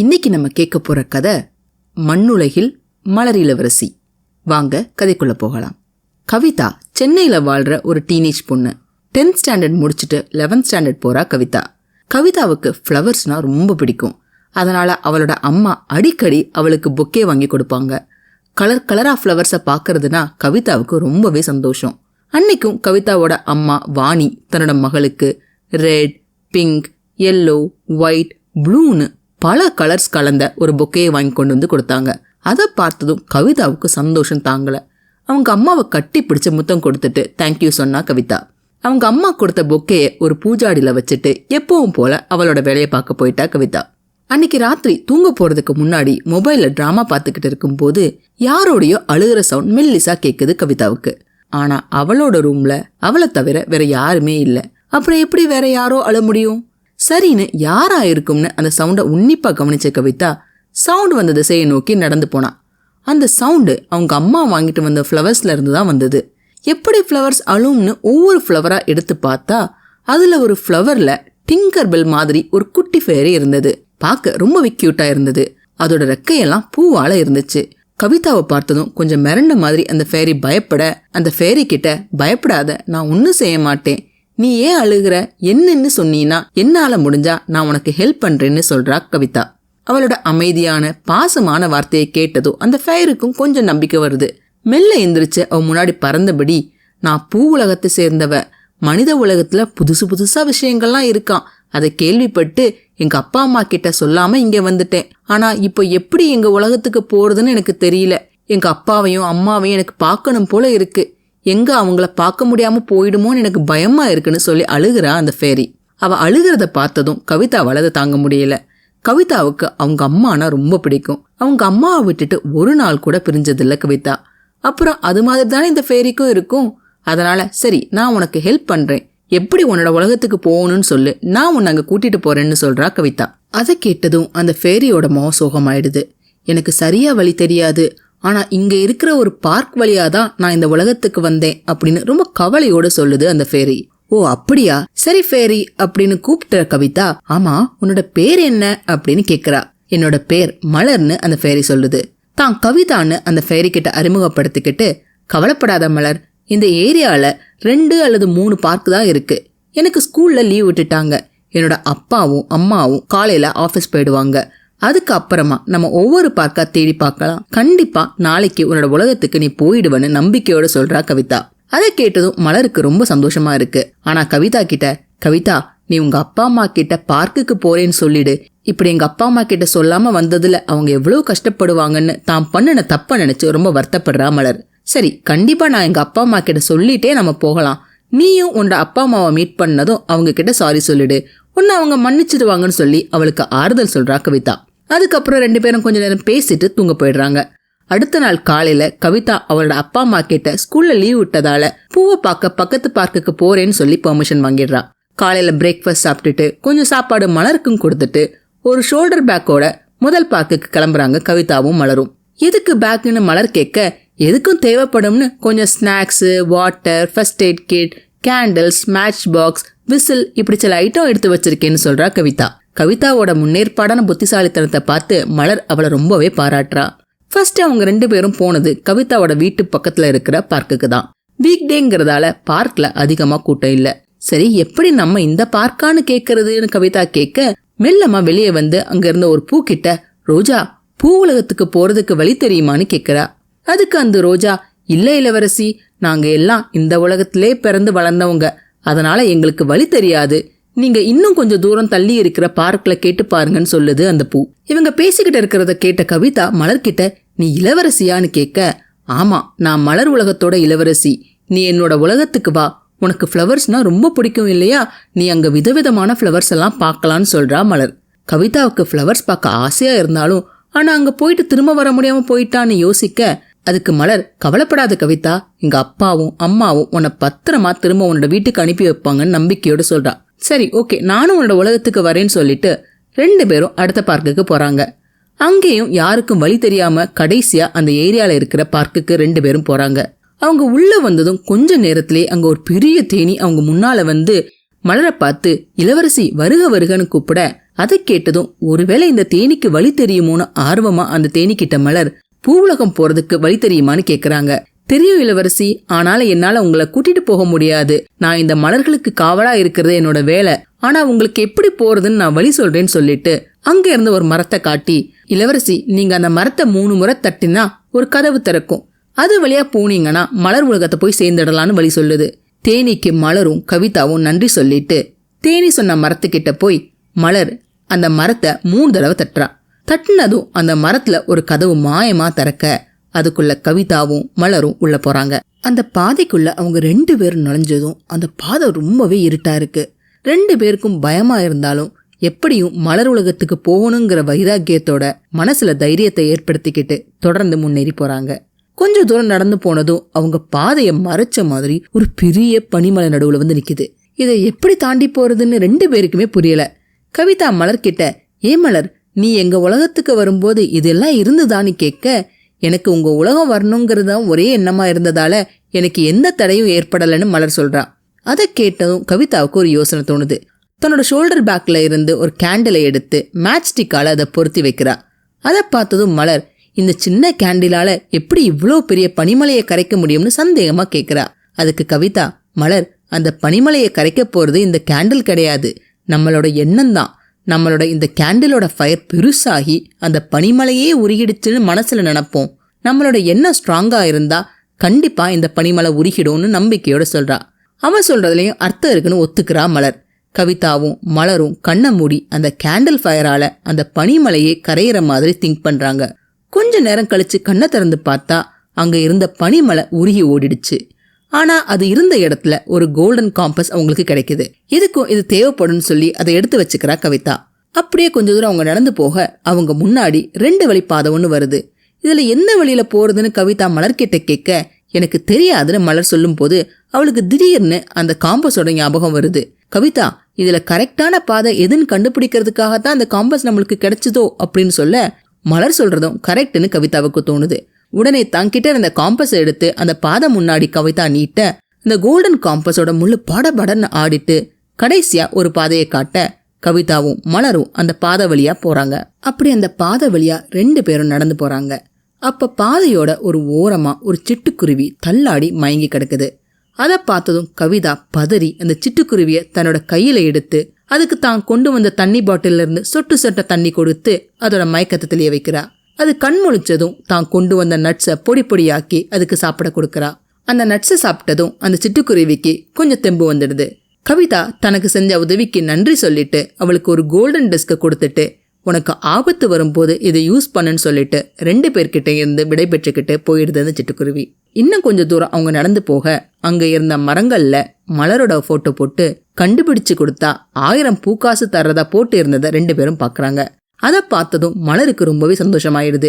இன்னைக்கு நம்ம கேட்க போற கதை மண்ணுலகில் மலர் இளவரசி. வாங்க கதைக்குள்ள போகலாம். கவிதா சென்னையில வாழ்ற ஒரு டீனேஜ் பொண்ணு. 10th ஸ்டாண்டர்ட் முடிச்சுட்டு 11th ஸ்டாண்டர்ட் போறா கவிதா. கவிதாவுக்கு ஃப்ளவர்ஸ்னா ரொம்ப பிடிக்கும். அதனால அவளோட அம்மா அடிக்கடி அவளுக்கு பொக்கே வாங்கி கொடுப்பாங்க. கலர் கலரா ஃப்ளவர்ஸை பார்க்கறதுனா கவிதாவுக்கு ரொம்பவே சந்தோஷம். அன்னைக்கும் கவிதாவோட அம்மா வாணி தன்னோட மகளுக்கு ரெட், பிங்க், எல்லோ, ஒயிட், ப்ளூன்னு பல கலர்ஸ் கலந்த ஒரு பொக்கையை வாங்கி கொண்டு வந்து கொடுத்தாங்க. அதை பார்த்ததும் கவிதாவுக்கு சந்தோஷம் தாங்கல. அவங்க அம்மாவை கட்டி பிடிச்ச முத்தம் கொடுத்துட்டு தேங்க்யூ சொன்னா கவிதா. அவங்க அம்மா கொடுத்த பொக்கையை ஒரு பூஜாடியில வச்சுட்டு எப்பவும் போல அவளோட வேலையை பார்க்க போயிட்டா கவிதா. அன்னைக்கு ராத்திரி தூங்க போறதுக்கு முன்னாடி மொபைல்ல டிராமா பார்த்துக்கிட்டு இருக்கும் போது யாரோடையோ அழுகிற சவுண்ட் மெல்லிசா கேக்குது கவிதாவுக்கு. ஆனா அவளோட ரூம்ல அவளை தவிர வேற யாருமே இல்லை. அப்புறம் எப்படி வேற யாரோ அழ முடியும்? சரின்னு யாரா இருக்கும்னு அந்த சவுண்டை உன்னிப்பா கவனிச்ச கவிதா சவுண்ட் வந்த திசையை நோக்கி நடந்து போனா. அந்த சவுண்டு அவங்க அம்மா வாங்கிட்டு வந்த ஃப்ளவர்ஸ்ல இருந்து தான் வந்தது. எப்படி ஃப்ளவர்ஸ் அழும்னு ஒவ்வொரு ஃப்ளவரா எடுத்து பார்த்தா அதுல ஒரு ஃப்ளவர்ல டிங்கர் பெல் மாதிரி ஒரு குட்டி ஃபேரி இருந்தது. பார்க்க ரொம்பவே கியூட்டா இருந்தது. அதோட ரெக்கையெல்லாம் பூவால இருந்துச்சு. கவிதாவை பார்த்ததும் கொஞ்சம் மிரண்ட மாதிரி அந்த ஃபேரி பயப்பட, அந்த ஃபேரி கிட்ட பயப்படாத, நான் ஒன்னும் செய்ய மாட்டேன், நீ ஏன் அழுகிற, என்னன்னு சொன்னீன்னா என்னால முடிஞ்சா நான் உனக்கு ஹெல்ப் பண்றேன்னு சொல்றா கவிதா. அவளோட அமைதியான பாசமான வார்த்தையை கேட்டதும் அந்த ஃபயருக்கும் கொஞ்சம் நம்பிக்கை வருது. மெல்ல எந்திரிச்சு அவ முன்னாடி பறந்தபடி, நான் பூ உலகத்தை சேர்ந்தவ, மனித உலகத்துல புதுசு புதுசா விஷயங்கள்லாம் இருக்கான், அதை கேள்விப்பட்டு எங்க அப்பா அம்மா கிட்ட சொல்லாம இங்க வந்துட்டேன். ஆனா இப்போ எப்படி எங்க உலகத்துக்கு போறதுன்னு எனக்கு தெரியல. எங்க அப்பாவையும் அம்மாவையும் எனக்கு பார்க்கணும் போல இருக்கு. எங்க அவங்கள பார்க்க முடியாம போயிடுமோன்னு எனக்கு பயமா இருக்குன்னு சொல்லி அழுகிறா அந்த ஃபேரி. அவ அழுகிறத பார்த்ததும் கவிதாவால அதை தாங்க முடியல. கவிதாவுக்கு அவங்க அம்மானா ரொம்ப பிடிக்கும். அவங்க அம்மாவை விட்டுட்டு ஒரு நாள் கூட பிரிஞ்சதில்ல கவிதா. அப்புறம் அது மாதிரி தானே இந்த ஃபேரிக்கும் இருக்கும். அதனால சரி, நான் உனக்கு ஹெல்ப் பண்றேன், எப்படி உன்னோட உலகத்துக்கு போகணும்னு சொல்லு, நான் உன்னை அங்க கூட்டிட்டு போறேன்னு சொல்றா கவிதா. அதை கேட்டதும் அந்த ஃபேரியோட முகம் சோகமாயிடுது. எனக்கு சரியா வழி தெரியாது, ஆனா இங்க இருக்கிற ஒரு பார்க் வழியாதான் நான் இந்த உலகத்துக்கு வந்தேன் அப்படின்னு ரொம்ப கவலையோட சொல்லுது அந்த ஃபேரி. ஓ அப்படியா, சரி ஃபேரி அப்படின்னு கூப்பிட்ட கவிதா, ஆமா உன்னோட பேர் என்ன அப்படின்னு கேக்குறா. என்னோட பேர் மலர்னு அந்த ஃபேரி சொல்லுது. தான் கவிதான்னு அந்த ஃபேரி கிட்ட அறிமுகப்படுத்திக்கிட்டு, கவலைப்படாத மலர், இந்த ஏரியால 2 அல்லது 3 பார்க் தான் இருக்கு. எனக்கு ஸ்கூல்ல லீவ் விட்டுட்டாங்க. என்னோட அப்பாவும் அம்மாவும் காலையில ஆபீஸ் போயிடுவாங்க. அதுக்கு அப்புறமா நம்ம ஒவ்வொரு பார்க்கா தேடி பார்க்கலாம். கண்டிப்பா நாளைக்கு உன்னோட உலகத்துக்கு நீ போயிடுவன்னு நம்பிக்கையோட சொல்றா கவிதா. அதை கேட்டதும் மலருக்கு ரொம்ப சந்தோஷமா இருக்கு. ஆனா கவிதா கிட்ட, கவிதா நீ உங்க அப்பா அம்மா கிட்ட பார்க்குக்கு போறேன்னு சொல்லிடு. இப்படி எங்க அப்பா அம்மா கிட்ட சொல்லாம வந்ததுல அவங்க எவ்வளவு கஷ்டப்படுவாங்கன்னு தான் பண்ணின தப்ப நினைச்சு ரொம்ப வருத்தப்படுறா மலர். சரி, கண்டிப்பா நான் எங்க அப்பா அம்மா கிட்ட சொல்லிட்டே நம்ம போகலாம். நீயும் உன்னோட அப்பா அம்மாவை மீட் பண்ணதும் அவங்க கிட்ட சாரி சொல்லிடு, உன்னை அவங்க மன்னிச்சிடுவாங்கன்னு சொல்லி அவளுக்கு ஆறுதல் சொல்றா கவிதா. அதுக்கப்புறம் 2 பேரும் கொஞ்ச நேரம் பேசிட்டு தூங்க போயிடுறாங்க. அடுத்த நாள் காலையில கவிதா அவளோட அப்பா அம்மா கிட்ட ஸ்கூல்ல லீவ் விட்டதால பூவை பார்க்க பக்கத்து பார்க்குக்கு போறேன்னு சொல்லி பெர்மிஷன் வாங்கிடுறா. காலையில பிரேக்ஃபாஸ்ட் சாப்பிட்டுட்டு கொஞ்சம் சாப்பாடு மலருக்கும் கொடுத்துட்டு ஒரு ஷோல்டர் பேக்கோட முதல் பார்க்குக்கு கிளம்புறாங்க கவிதாவும் மலரும். எதுக்கு பேக்குன்னு மலர் கேட்க, எதுக்கும் தேவைப்படும்னு கொஞ்சம் snacks, water, first aid kit, candles, match box, whistle, இப்படி சில ஐட்டம் எடுத்து வச்சிருக்கேன்னு சொல்றா கவிதா. கவிதாவோட முன்னேற்பாடான புத்திசாலித்தனத்தை பார்த்து மலர் அவளை ரொம்பவே பாராட்டுறா. ஃபர்ஸ்ட் அவங்க 2 பேரும் போனது கவிதாவோட வீட்டு பக்கத்துல இருக்கிற பார்க்குக்கு தான். வீக் டேங்கிறதால பார்க்ல அதிகமா கூட்டம் இல்ல. சரி, எப்படி நம்ம இந்த பார்க்கான்னு கேக்குறதுன்னு கவிதா கேட்க, மெல்லமா வெளியே வந்து அங்க இருந்த ஒரு பூ கிட்ட, ரோஜா பூ உலகத்துக்கு போறதுக்கு வழி தெரியுமான்னு கேக்குறா. அதுக்கு அந்த ரோஜா, இல்ல இளவரசி, நாங்க எல்லாம் இந்த உலகத்திலே பிறந்து வளர்ந்தவங்க, அதனால எங்களுக்கு வழி தெரியாது, நீங்க இன்னும் கொஞ்சம் தூரம் தள்ளி இருக்கிற பார்க்ல கேட்டு பாருங்கன்னு சொல்லுது அந்த பூ. இவங்க பேசிக்கிட்டு இருக்கிறத கேட்ட கவிதா மலர்கிட்ட, நீ இளவரசியான்னு கேட்க, ஆமா நான் மலர் உலகத்தோட இளவரசி, நீ என்னோட உலகத்துக்கு வா, உனக்கு ஃப்ளவர்ஸ்னா ரொம்ப பிடிக்கும் இல்லையா, நீ அங்க விதவிதமான ஃப்ளவர்ஸ் எல்லாம் பார்க்கலான்னு சொல்றா மலர். கவிதாவுக்கு ஃப்ளவர்ஸ் பார்க்க ஆசையா இருந்தாலும் ஆனா அங்க போயிட்டு திரும்ப வர முடியாம போயிட்டான்னு யோசிக்க, அதுக்கு மலர், கவலைப்படாத கவிதா, எங்க அப்பாவும் அம்மாவும் உன்னை பத்திரமா திரும்ப உன்னோட வீட்டுக்கு அனுப்பி வைப்பாங்கன்னு நம்பிக்கையோட சொல்றா. சரி ஓகே, நானும் உன்னோட உலகத்துக்கு வரேன்னு சொல்லிட்டு 2 பேரும் அடுத்த பார்க்குக்கு போறாங்க. அங்கேயும் யாருக்கும் வழி தெரியாம கடைசியா அந்த ஏரியால இருக்கிற பார்க்குக்கு 2 பேரும் போறாங்க. அவங்க உள்ள வந்ததும் கொஞ்ச நேரத்திலே அங்க ஒரு பெரிய தேனி அவங்க முன்னால வந்து மலரை பார்த்து இளவரசி வருக வருகன்னு கூப்பிட, அதை கேட்டதும் ஒருவேளை இந்த தேனீக்கு வழி தெரியுமோன்னு ஆர்வமா அந்த தேனீக்கிட்ட மலர் பூவுலகம் போறதுக்கு வழி தெரியுமான்னு கேக்குறாங்க. தெரியும் இளவரசி, ஆனாலும் என்னால உங்களை கூட்டிட்டு போக முடியாது. நான் இந்த மலர்களுக்கு காவலா இருக்கிறது என்னோட வேலை. ஆனா உங்களுக்கு எப்படி போறதுன்னு நான் வழி சொல்றேன்னு சொல்லிட்டு அங்க இருந்து ஒரு மரத்தை காட்டி, இளவரசி நீங்க அந்த மரத்தை 3 முறை தட்டினா ஒரு கதவு திறக்கும். அது வழியா போனீங்கன்னா மலர் உலகத்தை போய் சேர்ந்துடலான்னு வழி சொல்லுது. தேனீக்கு மலரும் கவிதாவும் நன்றி சொல்லிட்டு தேனி சொன்ன மரத்துக்கிட்ட போய் மலர் அந்த மரத்தை 3 தடவை தட்டுறா. தட்டினதும் அந்த மரத்துல ஒரு கதவு மாயமா திறக்க அதுக்குள்ள கவிதாவும் மலரும் உள்ள போறாங்க. அந்த பாதைக்குள்ள அவங்க 2 பேரும் நுழைஞ்சதும் அந்த பாதை ரொம்பவே இருட்டா இருக்கு. 2 பேருக்கும் பயமா இருந்தாலும் எப்படியும் மலர் உலகத்துக்கு போகணுங்கிற வைராக்கியத்தோட மனசுல தைரியத்தை ஏற்படுத்திக்கிட்டு தொடர்ந்து முன்னேறி போறாங்க. கொஞ்ச தூரம் நடந்து போனதும் அவங்க பாதையை மறைச்ச மாதிரி ஒரு பெரிய பனிமலை நடுவுல வந்து நிக்குது. இதை எப்படி தாண்டி போறதுன்னு 2 பேருக்குமே புரியல. கவிதா மலர்கிட்ட, ஏன் மலர், நீ எங்க உலகத்துக்கு வரும்போது இதெல்லாம் இருந்துதான்னு கேட்க, எனக்கு உங்க உலகம் வரணுங்கிறதான் ஒரே எண்ணமா இருந்ததால எனக்கு எந்த தடையும் ஏற்படலைன்னு மலர் சொல்றா. அதை கேட்டதும் கவிதாவுக்கு ஒரு யோசனை தோணுது. தன்னோட ஷோல்டர் பேக்ல இருந்து ஒரு கேண்டிலை எடுத்து மேட்ச் ஸ்டிக்கால அதை பொருத்தி வைக்கிறா. அதை பார்த்ததும் மலர், இந்த சின்ன கேண்டிலால எப்படி இவ்வளோ பெரிய பனிமலையை கரைக்க முடியும்னு சந்தேகமா கேட்கிறா. அதுக்கு கவிதா, மலர், அந்த பனிமலையை கரைக்க போறது இந்த கேண்டில் கிடையாது, நம்மளோட எண்ணம் தான். நம்மளோட இந்த கேண்டிலோட ஃபயர் பெருசாகி அந்த பனிமலையே உருகிடுச்சுன்னு மனசுல நினைப்போம். நம்மளோட எண்ணம் ஸ்ட்ராங்கா இருந்தா கண்டிப்பா இந்த பனிமலை உருகிடும்னு நம்பிக்கையோட சொல்றா. அவன் சொல்றதுலயும் அர்த்தம் இருக்குன்னு ஒத்துக்கிறா மலர். கவிதாவும் மலரும் கண்ணை மூடி அந்த கேண்டில் ஃபயரால அந்த பனிமலையே கரையிற மாதிரி திங்க் பண்றாங்க. கொஞ்ச நேரம் கழிச்சு கண்ணை திறந்து பார்த்தா அங்க இருந்த பனிமலை உருகி ஓடிடுச்சு. ஆனா அது இருந்த இடத்துல ஒரு கோல்டன் காம்பஸ் அவங்களுக்கு கிடைக்குது. இதுக்கும் இது தேவைப்படும் சொல்லி அதை எடுத்து வச்சுக்கிறா கவிதா. அப்படியே கொஞ்ச தூரம் அவங்க நடந்து போக அவங்க முன்னாடி 2 வழி பாதை ஒன்று வருது. இதுல எந்த வழியில போறதுன்னு கவிதா மலர்கிட்ட கேட்க, எனக்கு தெரியாதுன்னு மலர் சொல்லும் போது அவளுக்கு திடீர்னு அந்த காம்பஸோட ஞாபகம் வருது. கவிதா, இதுல கரெக்டான பாதை எதுன்னு கண்டுபிடிக்கிறதுக்காகத்தான் அந்த காம்பஸ் நம்மளுக்கு கிடைச்சதோ அப்படின்னு சொல்ல, மலர் சொல்றதும் கரெக்ட்னு கவிதாவுக்கு தோணுது. உடனே தங்கிட்ட இருந்த காம்பஸை எடுத்து அந்த பாதை முன்னாடி கவிதா நீட்ட, இந்த கோல்டன் காம்பஸோட முள்ளு படபடன்னு ஆடிட்டு கடைசியா ஒரு பாதையை காட்ட கவிதாவும் மலரும் அந்த பாதை வழியா போறாங்க. அப்படி அந்த பாதை வழியா 2 பேரும் நடந்து போறாங்க. அப்ப பாதையோட ஒரு ஓரமா ஒரு சிட்டுக்குருவி தள்ளாடி மயங்கி கிடக்குது. அதை பார்த்ததும் கவிதா பதறி அந்த சிட்டுக்குருவிய தன்னோட கையில எடுத்து அதுக்கு தான் கொண்டு வந்த தண்ணி பாட்டில இருந்து சொட்டு சொட்ட தண்ணி கொடுத்து அதோட மயக்கத்தை தெளிய வைக்கிறா. அது கண் முழிச்சதும் தான் கொண்டு வந்த நட்ஸை பொடி பொடியாக்கி அதுக்கு சாப்பிட கொடுக்கறா. அந்த நட்ஸை சாப்பிட்டதும் அந்த சிட்டுக்குருவிக்கு கொஞ்சம் தெம்பு வந்துடுது. கவிதா தனக்கு செஞ்ச உதவிக்கு நன்றி சொல்லிட்டு அவளுக்கு ஒரு கோல்டன் டிஸ்கை கொடுத்துட்டு, உனக்கு ஆபத்து வரும்போது இதை யூஸ் பண்ணுன்னு சொல்லிட்டு 2 பேர்கிட்ட இருந்து விடை பெற்றுக்கிட்டு போயிடுது அந்த சிட்டுக்குருவி. இன்னும் கொஞ்சம் தூரம் அவங்க நடந்து போக அங்க இருந்த மரங்கள்ல மலரோட போட்டோ போட்டு கண்டுபிடிச்சு கொடுத்தா 1000 பூக்காசு தர்றதா போட்டு இருந்ததை 2 பேரும் பாக்குறாங்க. அதை பார்த்ததும் மலருக்கு ரொம்பவே சந்தோஷமாயிடுது.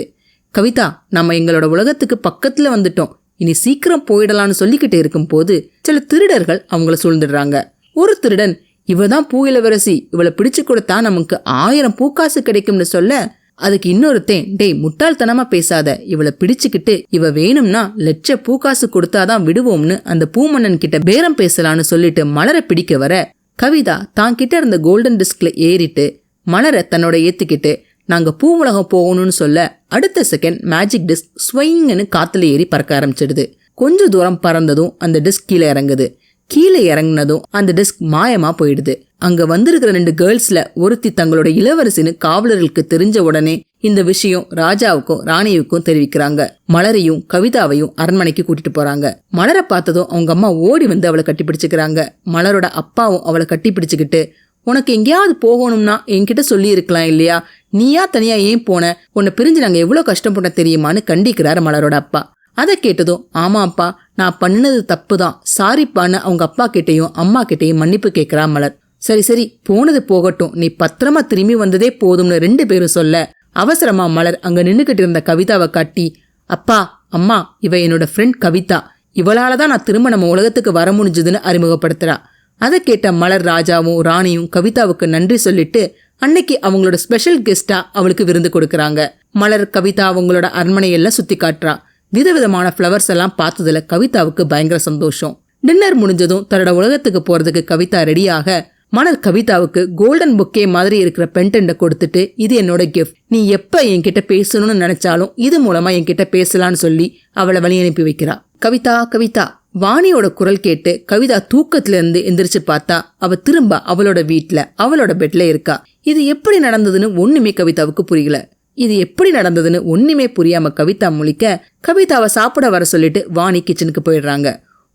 கவிதா, நம்ம எங்களோட உலகத்துக்கு பக்கத்துல வந்துட்டோம், இனி சீக்கிரம் போயிடலான்னு சொல்லிக்கிட்டு இருக்கும் போது சில திருடர்கள் அவங்கள சூழ்ந்துடுறாங்க. ஒரு திருடன், இவதான் பூ இளவரசி, இவளை பிடிச்சு கொடுத்தா நமக்கு 1000 பூக்காசு கிடைக்கும்னு சொல்ல, அதுக்கு இன்னொருத்தன், டேய் முட்டாள்தனமா பேசாத, இவளை பிடிச்சுக்கிட்டு இவ வேணும்னா 1,00,000 பூக்காசு கொடுத்தாதான் விடுவோம்னு அந்த பூமன்னன் கிட்ட பேரம் பேசலான்னு சொல்லிட்டு மலரை பிடிக்க வர, கவிதா தான் கிட்ட இருந்த கோல்டன் டிஸ்க்ல ஏறிட்டு மலரை தன்னோட ஏத்துக்கிட்டு நாங்க பூ உலகம் போகணும்னு சொல்ல, அடுத்த செகண்ட் மேஜிக் டிஸ்க் ஸ்வைங்னு காத்துல ஏறி பறக்க ஆரம்பிச்சிடுது. கொஞ்ச தூரம் பறந்ததும் அந்த டிஸ்க் கீழே இறங்குது. கீழே இறங்குனதும் அந்த டிஸ்க் மாயமா போயிடுது. அங்க வந்திருக்கிற 2 கேர்ள்ஸ்ல ஒருத்தி தங்களோட இளவரசின்னு காவலர்களுக்கு தெரிஞ்ச உடனே இந்த விஷயம் ராஜாவுக்கும் ராணியுக்கும் தெரிவிக்கிறாங்க. மலரையும் கவிதாவையும் அரண்மனைக்கு கூட்டிட்டு போறாங்க. மலரை பார்த்ததும் அவங்க அம்மா ஓடி வந்து அவளை கட்டி பிடிச்சுக்கிறாங்க. மலரோட அப்பாவும் அவளை கட்டி பிடிச்சுக்கிட்டு, உனக்கு எங்கேயாவது போகணும்னா என்கிட்ட சொல்லி இருக்கலாம் இல்லையா, நீயா தனியா ஏன் போன, உன்னை பிரிஞ்சு நாங்க எவ்வளவு கஷ்டப்பட்ட தெரியுமான்னு கண்டிக்கிறாரு மலரோட அப்பா. அதை கேட்டதும், ஆமா அப்பா, நான் பண்ணினது தப்புதான், சாரிப்பான்னு அவங்க அப்பா கிட்டையும் அம்மா கிட்டையும் மன்னிப்பு கேட்கிறா மலர். சரி சரி, போனது போகட்டும், நீ பத்திரமா திரும்பி வந்ததே போதும்னு 2 பேரும் சொல்ல, அவசரமா மலர் அங்க நின்னுகிட்டு இருந்த கவிதாவை காட்டி, அப்பா அம்மா, இவ என்னோட ஃப்ரெண்ட் கவிதா, இவளாலதான் நான் திரும்ப நம்ம உலகத்துக்கு வர முடிஞ்சதுன்னு அறிமுகப்படுத்துறா. அதை கேட்ட மலர் ராஜாவும் ராணியும் கவிதாவுக்கு நன்றி சொல்லிட்டு அன்னைக்கு அவங்களோட ஸ்பெஷல் கெஸ்டா அவளுக்கு விருந்து கொடுக்கறாங்க. மலர் கவிதா அவங்களோட அரண்மனையெல்லாம் சுத்தி காட்டுறா. விதவிதமான ஃப்ளவர்ஸ் எல்லாம் பார்த்ததுல கவிதாவுக்கு பயங்கர சந்தோஷம். டின்னர் முடிஞ்சதும் தன்னோட உலகத்துக்கு போறதுக்கு கவிதா ரெடியாக மலர் கவிதாவுக்கு கோல்டன் பொக்கே மாதிரி இருக்கிற பென்டென்ட கொடுத்துட்டு, இது என்னோட கிஃப்ட், நீ எப்ப என்கிட்ட பேசணும்னு நினைச்சாலும் இது மூலமா என்கிட்ட பேசலான்னு சொல்லி அவளை வழி அனுப்பி வைக்கிறா. கவிதா கவிதா வாணியோட குரல் கேட்டு கவிதா தூக்கத்துல இருந்து எந்திரிச்சு பார்த்தா அவ திரும்ப அவளோட வீட்டுல அவளோட பெட்ல இருக்கா. இது எப்படி நடந்ததுன்னு ஒண்ணுமே கவிதாவுக்கு புரியல. இது எப்படி நடந்ததுன்னு ஒண்ணுமே புரியாம கவிதா முழிக்க, கவிதாவை சாப்பிட வர சொல்லிட்டு வாணி கிச்சனுக்கு போயிடுறாங்க.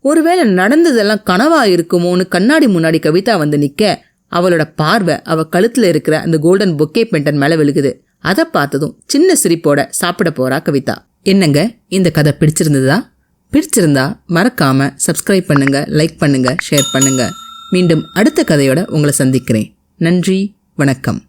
ஒருவேளை நடந்ததெல்லாம் கனவா இருக்குமோன்னு கண்ணாடி முன்னாடி கவிதா வந்து நிக்க, அவளோட பார்வை அவ கழுத்துல இருக்கிற அந்த கோல்டன் பொக்கே பென்டன் மேல விழுகுது. அதை பார்த்ததும் சின்ன சிரிப்போட சாப்பிட போறா கவிதா. என்னங்க, இந்த கதை பிடிச்சிருந்ததா? பிடிச்சிருந்தா மறக்காம சப்ஸ்கிரைப் பண்ணுங்க, லைக் பண்ணுங்க, ஷேர் பண்ணுங்க. மீண்டும் அடுத்த கதையோட உங்களை சந்திக்கிறேன். நன்றி, வணக்கம்.